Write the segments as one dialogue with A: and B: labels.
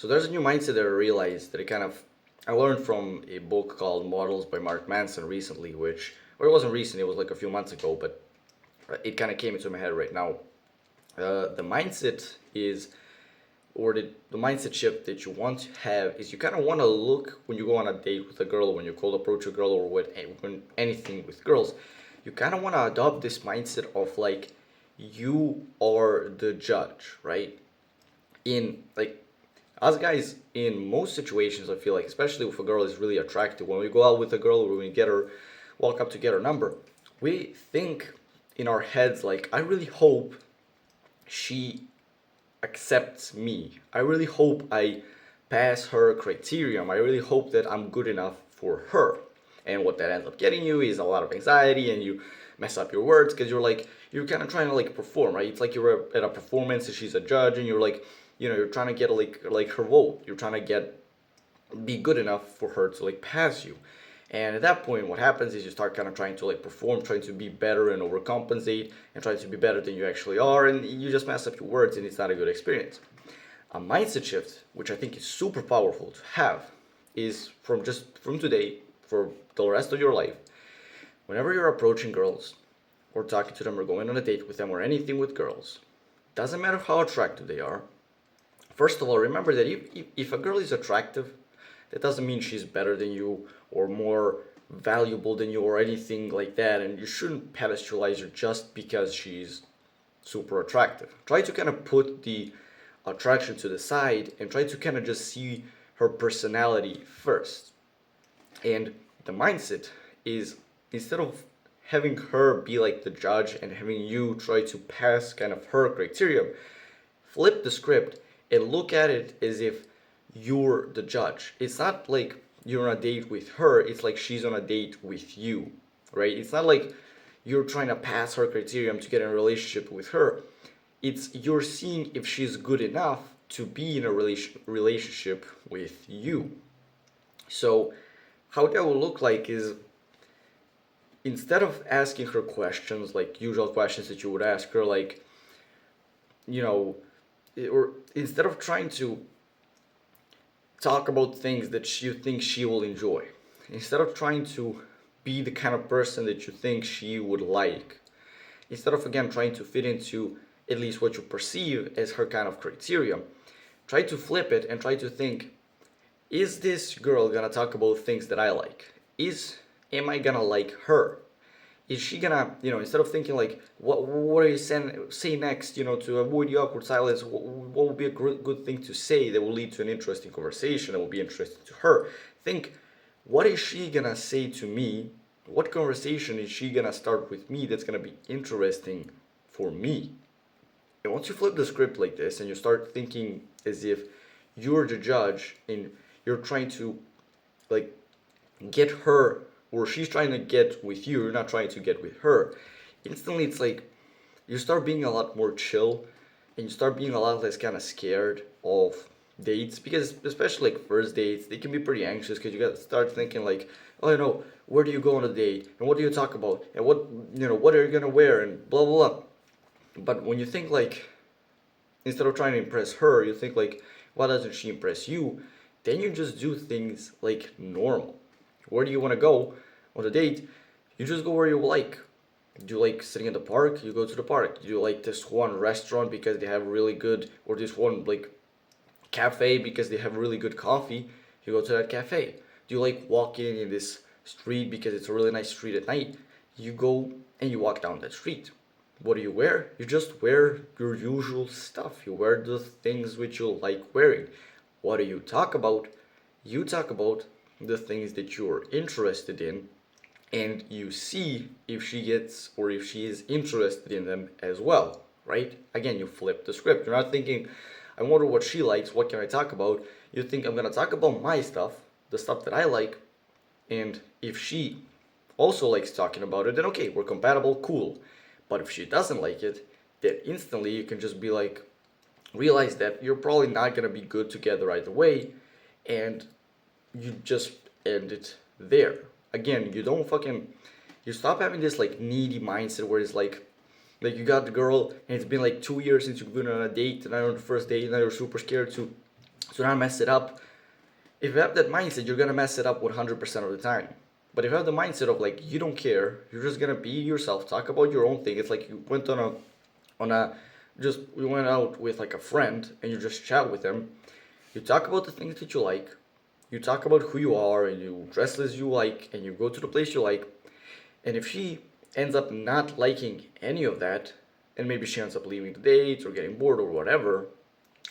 A: So there's a new mindset that I realized that I learned from a book called Models by Mark Manson recently, or it wasn't recent, it was like a few months ago, but it kind of came into my head right now. The mindset is, or the mindset shift that you want to have is you kind of want to look when you go on a date with a girl, when you cold approach a girl, or when anything with girls, you kind of want to adopt this mindset of like, you are the judge, right? In like us guys, in most situations, I feel like, especially if a girl is really attractive, when we go out with a girl or when we get her, walk up to get her number, we think in our heads like, I really hope she accepts me. I really hope I pass her criterion. I really hope that I'm good enough for her. And what that ends up getting you is a lot of anxiety, and you mess up your words because you're kind of trying to like perform, right? It's like you're at a performance and she's a judge, and you're like, you're trying to get like her vote. You're trying to be good enough for her to like pass you. And at that point, what happens is you start kind of trying to like perform, trying to be better and overcompensate, and trying to be better than you actually are, and you just mess up your words, and it's not a good experience. A mindset shift, which I think is super powerful to have, is from today for the rest of your life. Whenever you're approaching girls, or talking to them, or going on a date with them, or anything with girls, doesn't matter how attractive they are. First of all, remember that if a girl is attractive, that doesn't mean she's better than you or more valuable than you or anything like that, and you shouldn't pedestalize her just because she's super attractive. Try to kind of put the attraction to the side and try to kind of just see her personality first. And the mindset is, instead of having her be like the judge and having you try to pass kind of her criteria, flip the script and look at it as if you're the judge. It's not like you're on a date with her, it's like she's on a date with you, right? It's not like you're trying to pass her criterion to get in a relationship with her. It's you're seeing if she's good enough to be in a relationship with you. So, how that will look like is, instead of asking her questions, like usual questions that you would ask her, like, you know, or instead of trying to talk about things that you think she will enjoy, instead of trying to be the kind of person that you think she would like, instead of again trying to fit into at least what you perceive as her kind of criteria, try to flip it and try to think, is this girl gonna talk about things that I like? Am I gonna like her? Is she gonna, instead of thinking like, what are you say next, to avoid the awkward silence, what would be a good thing to say that will lead to an interesting conversation that will be interesting to her? Think, what is she gonna say to me? What conversation is she gonna start with me that's gonna be interesting for me? And once you flip the script like this and you start thinking as if you're the judge and you're trying to like get her, or she's trying to get with you, you're not trying to get with her, instantly it's like you start being a lot more chill and you start being a lot less kind of scared of dates, because especially like first dates, they can be pretty anxious because you got to start thinking like, oh, where do you go on a date and what do you talk about and what are you gonna wear and blah blah blah. But when you think like, instead of trying to impress her, you think like, why doesn't she impress you? Then you just do things like normal. Where do you want to go on a date? You just go where you like. Do you like sitting in the park? You go to the park. Do you like this one restaurant because they have really good, or this one like cafe because they have really good coffee? You go to that cafe. Do you like walking in this street because it's a really nice street at night? You go and you walk down that street. What do you wear? You just wear your usual stuff. You wear the things which you like wearing. What do you talk about? You talk about the things that you're interested in, and you see if she gets or if she is interested in them as well, right? Again, you flip the script. You're not thinking, I wonder what she likes, what can I talk about? You think, I'm gonna talk about my stuff, the stuff that I like, and if she also likes talking about it, then okay, we're compatible, cool. But if she doesn't like it, then instantly you can just be like, realize that you're probably not gonna be good together either way, and you just end it there. Again, you stop having this like needy mindset where it's like you got the girl and it's been like 2 years since you've been on a date, and now on the first date, and now you're super scared to So now mess it up. If you have that mindset, you're gonna mess it up 100% of the time. But if you have the mindset of like you don't care, you're just gonna be yourself, talk about your own thing. It's like you went on a just we went out with like a friend and you just chat with them. You talk about the things that you like, you talk about who you are, and you dress as you like, and you go to the place you like. And if she ends up not liking any of that, and maybe she ends up leaving the date or getting bored or whatever,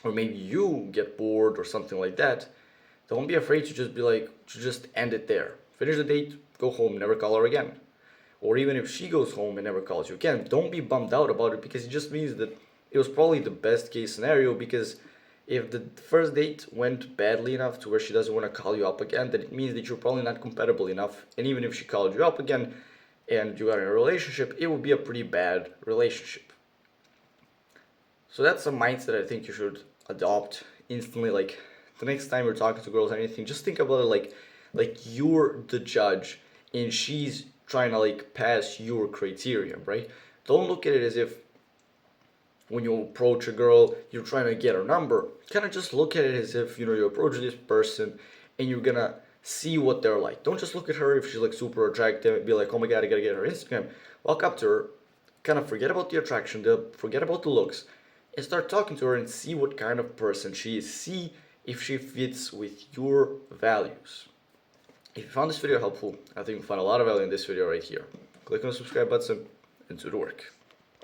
A: or maybe you get bored or something like that, don't be afraid to just be like, to just end it there. Finish the date, go home, never call her again. Or even if she goes home and never calls you again, don't be bummed out about it, because it just means that it was probably the best case scenario. Because if the first date went badly enough to where she doesn't want to call you up again, then it means that you're probably not compatible enough. And even if she called you up again and you got in a relationship, it would be a pretty bad relationship. So that's a mindset I think you should adopt instantly. Like the next time you're talking to girls or anything, just think about it like you're the judge and she's trying to like pass your criteria, right? Don't look at it as if when you approach a girl, you're trying to get her number. Kind of just look at it as if, you know, you approach this person and you're gonna see what they're like. Don't just look at her if she's like super attractive and be like, oh my god, I gotta get her Instagram. Walk up to her, kind of forget about the attraction, forget about the looks, and start talking to her and see what kind of person she is. See if she fits with your values. If you found this video helpful, I think you'll find a lot of value in this video right here. Click on the subscribe button and do the work.